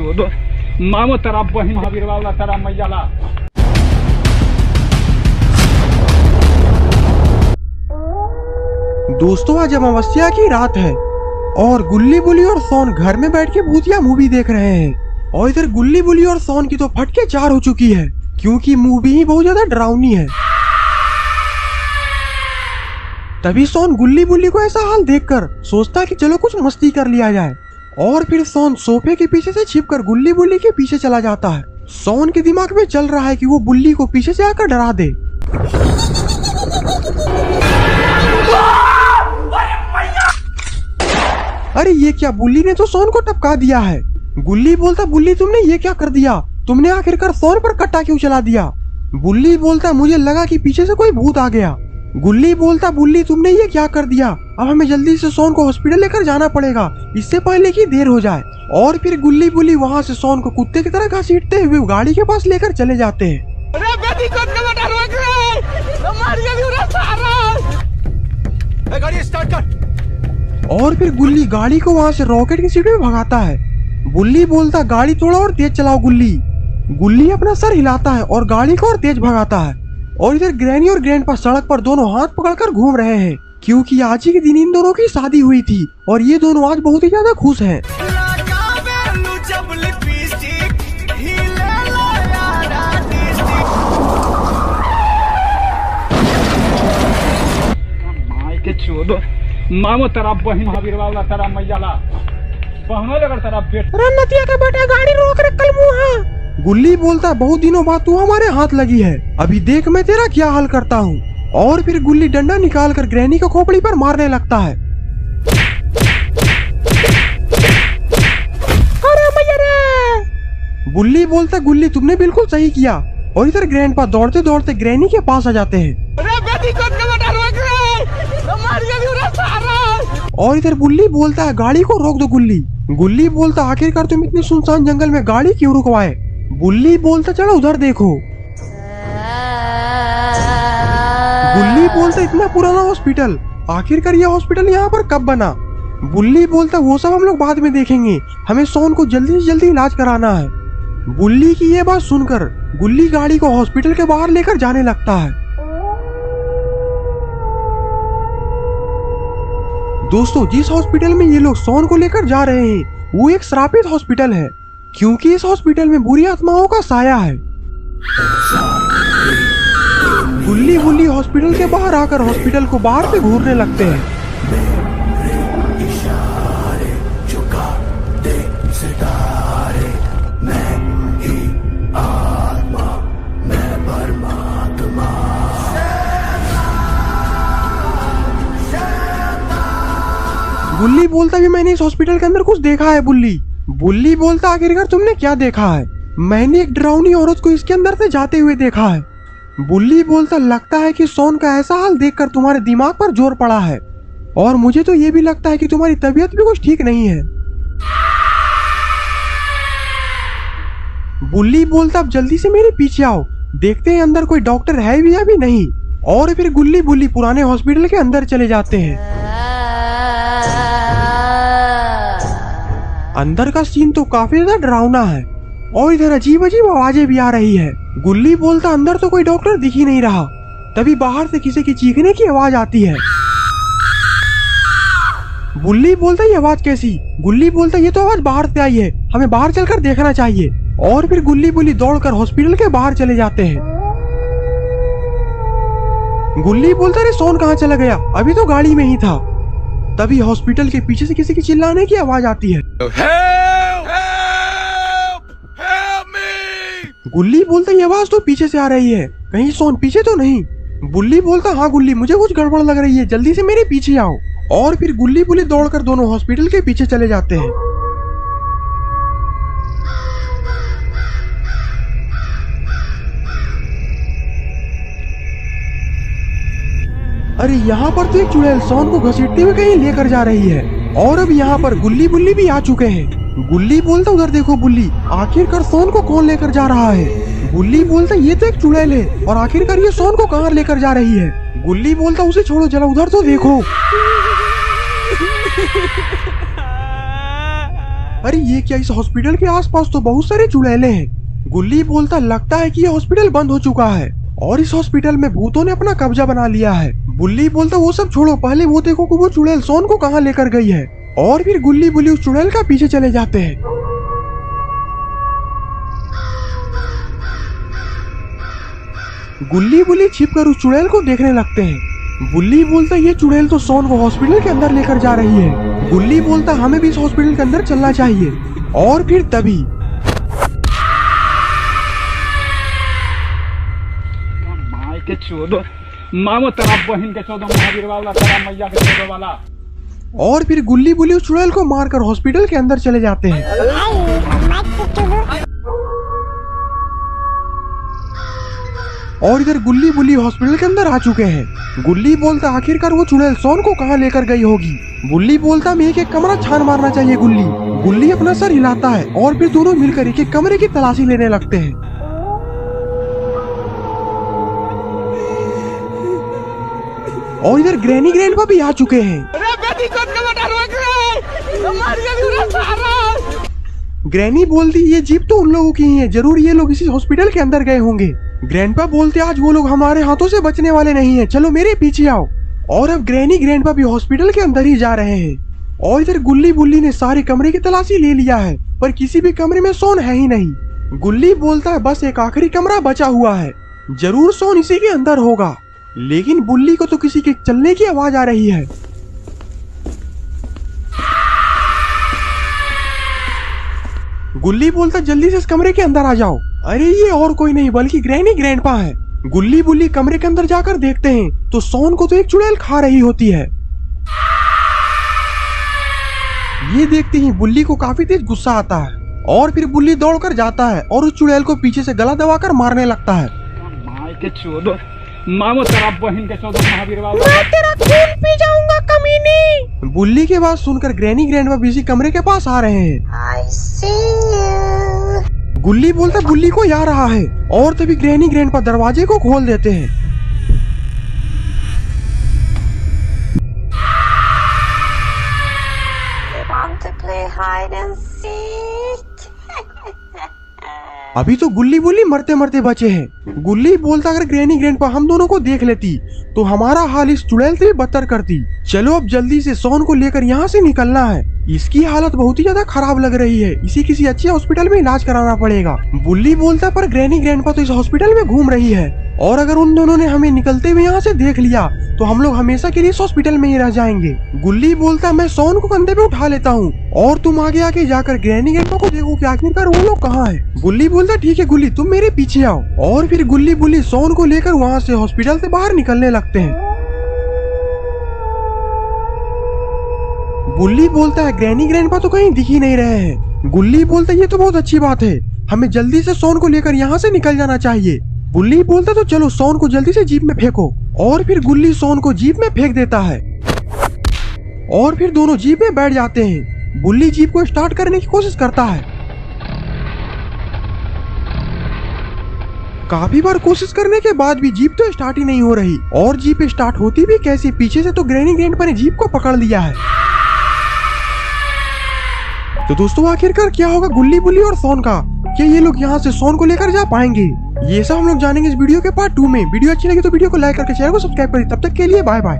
चोदो मामो तेरा बहन महावीर वाला तेरा मैयाला। दोस्तों आज अमावस्या की रात है और गुल्ली बुली और सोन घर में बैठ के भूतिया मूवी देख रहे हैं और इधर गुल्ली बुली और सोन की तो फटके 4 हो चुकी है क्योंकि मूवी ही बहुत ज्यादा डरावनी है। तभी सोन गुल्ली बुली को ऐसा हाल देखकर सोचता है कि चलो कुछ मस्ती कर लिया जाए और फिर सोन सोफे के पीछे से छिपकर गुल्ली बुली के पीछे चला जाता है। सोन के दिमाग में चल रहा है कि वो बुल्ली को पीछे से आकर डरा दे। अरे ये क्या, बुल्ली ने तो सोन को टपका दिया है। गुल्ली बोलता बुल्ली तुमने ये क्या कर दिया, तुमने आखिरकार सोन पर कट्टा क्यों चला दिया। बुल्ली बोलता मुझे लगा कि पीछे से कोई भूत आ गया। गुल्ली बोलता बुल्ली तुमने ये क्या कर दिया, अब हमें जल्दी से सोन को हॉस्पिटल लेकर जाना पड़ेगा इससे पहले कि देर हो जाए। और फिर गुल्ली बुल्ली वहाँ से सोन को कुत्ते की तरह घसीटते हुए गाड़ी के पास लेकर चले जाते हैं। और फिर गुल्ली गाड़ी को वहाँ से रॉकेट की स्पीड में भगाता है। बुल्ली बोलता गाड़ी थोड़ा और तेज चलाओ गुल्ली। गुल्ली अपना सर हिलाता है और गाड़ी को और तेज भगाता है। और इधर ग्रैनी और ग्रैंडपा सड़क पर दोनों हाथ पकड़कर घूम रहे हैं क्योंकि आज ही के दिन इन दोनों की शादी हुई थी और ये दोनों आज बहुत ही ज्यादा खुश हैं। चोदो मामो तेरा बहन महावीर वाला तेरा मैयाला बहनों लेकर तेरा नतिया का बेटा गाड़ी रोक रे कल मुँह। गुल्ली बोलता बहुत दिनों बाद तू हमारे हाथ लगी है, अभी देख मैं तेरा क्या हाल करता हूँ। और फिर गुल्ली डंडा निकाल कर ग्रैनी को खोपड़ी पर मारने लगता है। अरे मैया रे! गुल्ली बोलता गुल्ली तुमने बिल्कुल सही किया। और इधर ग्रैंडपा दौड़ते दौड़ते ग्रैनी के पास आ जाते हैं। और इधर बुल्ली बोलता है गाड़ी को रोक दो गुल्ली। गुल्ली बोलता आखिरकार तुम इतनी सुनसान जंगल में गाड़ी क्यों रुकवाए। बुल्ली बोलता चलो उधर देखो। गुल्ली बोलता इतना पुराना हॉस्पिटल, आखिरकार यह हॉस्पिटल यहाँ पर कब बना। बुल्ली बोलता वो सब हम लोग बाद में देखेंगे, हमें सोन को जल्दी से जल्दी इलाज कराना है। बुल्ली की ये बात सुनकर गुल्ली गाड़ी को हॉस्पिटल के बाहर लेकर जाने लगता है। दोस्तों जिस हॉस्पिटल में ये लोग सोन को लेकर जा रहे हैं वो एक श्रापित हॉस्पिटल है क्योंकि इस हॉस्पिटल में बुरी आत्माओं का साया है। गुल्ली बुल्ली हॉस्पिटल के बाहर आकर हॉस्पिटल को बाहर से घूरने लगते हैं। बुल्ली बोलता भी मैंने इस हॉस्पिटल के अंदर कुछ देखा है। बुल्ली बोलता आखिरकार तुमने क्या देखा है। मैंने एक डरावनी औरत को इसके अंदर से जाते हुए देखा है। बुल्ली बोलता लगता है कि सोन का ऐसा हाल देखकर तुम्हारे दिमाग पर जोर पड़ा है और मुझे तो ये भी लगता है कि तुम्हारी तबीयत भी कुछ ठीक नहीं है। बुल्ली बोलता अब जल्दी से मेरे पीछे आओ, देखते हैं अंदर कोई डॉक्टर है भी या भी नहीं। और फिर गुल्ली बुल्ली पुराने हॉस्पिटल के अंदर चले जाते हैं। अंदर का सीन तो काफी ज्यादा डरावना है और इधर अजीब अजीब आवाजें भी आ रही है। गुल्ली बोलता अंदर तो कोई डॉक्टर दिख ही नहीं रहा। तभी बाहर से किसी की चीखने की आवाज आती है। बुल्ली बोलता ये आवाज कैसी। गुल्ली बोलता ये तो आवाज बाहर से आई है, हमें बाहर चलकर देखना चाहिए। और फिर गुल्ली बुल्ली दौड़कर हॉस्पिटल के बाहर चले जाते हैं। गुल्ली बोलता अरे सोन कहाँ चला गया, अभी तो गाड़ी में ही था। तभी हॉस्पिटल के पीछे से किसी की चिल्लाने की आवाज आती है। Help! Help! Help me! गुल्ली बोलता ये आवाज तो पीछे से आ रही है, कहीं सोन पीछे तो नहीं। बुल्ली बोलता हाँ गुल्ली मुझे कुछ गड़बड़ लग रही है, जल्दी से मेरे पीछे आओ। और फिर गुल्ली बुल्ली दौड़कर दोनों हॉस्पिटल के पीछे चले जाते हैं। अरे यहाँ पर तो एक चुड़ैल सोन को घसीटते हुए कहीं लेकर जा रही है और अब यहाँ पर गुल्ली बुल्ली भी आ चुके हैं। गुल्ली बोलता उधर देखो बुल्ली, आखिरकार सोन को कौन लेकर जा रहा है। बुल्ली बोलता ये तो एक चुड़ैल है और आखिरकार ये सोन को कहाँ लेकर जा रही है। गुल्ली बोलता उसे छोड़ो जरा उधर तो देखो। अरे ये क्या, इस हॉस्पिटल के आसपास तो बहुत सारे चुड़ैले हैं। गुल्ली बोलता लगता है कि ये हॉस्पिटल बंद हो चुका है और इस हॉस्पिटल में भूतों ने अपना कब्जा बना लिया है। बुल्ली बोलता वो सब छोड़ो, पहले वो देखो कि वो चुड़ैल सोन को कहाँ लेकर गई है। और फिर गुल्ली बुल्ली उस चुड़ैल का पीछे चले जाते हैं। गुल्ली बुल्ली छिपकर उस चुड़ैल को देखने लगते हैं। बुल्ली बोलता ये चुड़ैल तो सोन को हॉस्पिटल के अंदर लेकर जा रही है। गुल्ली बोलता हमें भी इस हॉस्पिटल के अंदर चलना चाहिए। और फिर तभी माय के चोदो, मामो तेरा बहन के चोदो, महावीर वाला तेरा मैया के चोदो वाला। और फिर गुल्ली बुल्ली उस चुड़ैल को मारकर हॉस्पिटल के अंदर चले जाते हैं। और इधर गुल्ली बुल्ली हॉस्पिटल के अंदर आ चुके हैं। गुल्ली बोलता आखिरकार वो चुड़ैल सोन को कहाँ लेकर गई होगी। बुल्ली बोलता हमें एक कमरा छान मारना चाहिए। गुल्ली अपना सर हिलाता है और फिर दोनों मिलकर एक कमरे की तलाशी लेने लगते हैं। और इधर ग्रैनी ग्रैंडपा भी आ चुके हैं। ग्रैनी बोलती ये जीप तो उन लोगों की ही है, जरूर ये लोग इसी हॉस्पिटल के अंदर गए होंगे। ग्रैंडपा बोलते आज वो लोग हमारे हाथों से बचने वाले नहीं है, चलो मेरे पीछे आओ। और अब ग्रैनी ग्रैंडपा भी हॉस्पिटल के अंदर ही जा रहे हैं। और इधर गुल्ली बुल्ली ने सारे कमरे की तलाशी ले लिया है, पर किसी भी कमरे में सोन है ही नहीं। गुल्ली बोलता है बस एक आखिरी कमरा बचा हुआ है, जरूर सोन इसी के अंदर होगा। लेकिन बुल्ली को तो किसी के चलने की आवाज आ रही है। गुल्ली बोलता जल्दी से इस कमरे के अंदर आ जाओ। अरे ये और कोई नहीं बल्कि ग्रैनी ग्रैंडपा है। गुल्ली बुल्ली कमरे के अंदर जाकर देखते हैं तो सोन को तो एक चुड़ैल खा रही होती है। ये देखते ही बुल्ली को काफी तेज गुस्सा आता है और फिर बुल्ली दौड़कर जाता है और उस चुड़ैल को पीछे से गला दबाकर मारने लगता है। माय के चोदो, मामो तेरा बहन के चोदो, महावीर वाला। मैं तेरा खून पी जाऊंगा कमीनी। बुल्ली की बात सुनकर ग्रैनी ग्रैंडपा भी कमरे के पास आ रहे हैं। I see you. गुल्ली बोलता बुल्ली को आ रहा है और तभी ग्रैनी ग्रैंडपा दरवाजे को खोल देते हैं। You want to play hide and seek? अभी तो गुल्ली बुल्ली मरते मरते बचे हैं। गुल्ली बोलता अगर ग्रैनी ग्रैंडपा हम दोनों को देख लेती तो हमारा हाल इस चुड़ैल से भी बदतर करती। चलो अब जल्दी से सोन को लेकर यहाँ से निकलना है। इसकी हालत बहुत ही ज्यादा खराब लग रही है, इसे किसी अच्छे हॉस्पिटल में इलाज कराना पड़ेगा। बुल्ली बोलता पर ग्रैनी ग्रैंडपा तो इस हॉस्पिटल में घूम रही है और अगर उन दोनों ने हमें निकलते हुए यहाँ से देख लिया तो हम लोग हमेशा के लिए इस हॉस्पिटल में ही रह जाएंगे। गुल्ली बोलता मैं सोन को कंधे पे उठा लेता हूँ और तुम आगे आके जाकर ग्रैनी ग्रैंडपा को देखो कि आखिरकार वो लोग कहाँ है। बुल्ली बोलता ठीक है गुल्ली तुम मेरे पीछे आओ। और फिर गुल्ली बुल्ली सोन को लेकर वहाँ से हॉस्पिटल से बाहर निकलने लगते हैं। बुल्ली बोलता है ग्रैनी ग्रैंडपा तो कहीं दिख ही नहीं रहे हैं। गुल्ली बोलता ये तो बहुत अच्छी बात है, हमें जल्दी से सोन को लेकर यहाँ से निकल जाना चाहिए। बुल्ली बोलता तो चलो सोन को जल्दी से जीप में फेंको। और फिर गुल्ली सोन को जीप में फेंक देता है और फिर दोनों जीप में बैठ जाते हैं। बुल्ली जीप को स्टार्ट करने की कोशिश करता है, काफी बार कोशिश करने के बाद भी जीप तो स्टार्ट ही नहीं हो रही। और जीप स्टार्ट होती भी कैसे, पीछे से तो ग्रैनी ग्रैंडपा ने जीप को पकड़ लिया है। तो दोस्तों आखिरकार क्या होगा गुल्ली बुल्ली और सोन का, क्या ये लोग यहाँ से सोन को लेकर जा पाएंगे, ये सब हम लोग जानेंगे इस वीडियो के पार्ट 2 में। वीडियो अच्छी लगी तो वीडियो को लाइक करके चैनल को सब्सक्राइब करें। तब तक के लिए बाय बाय।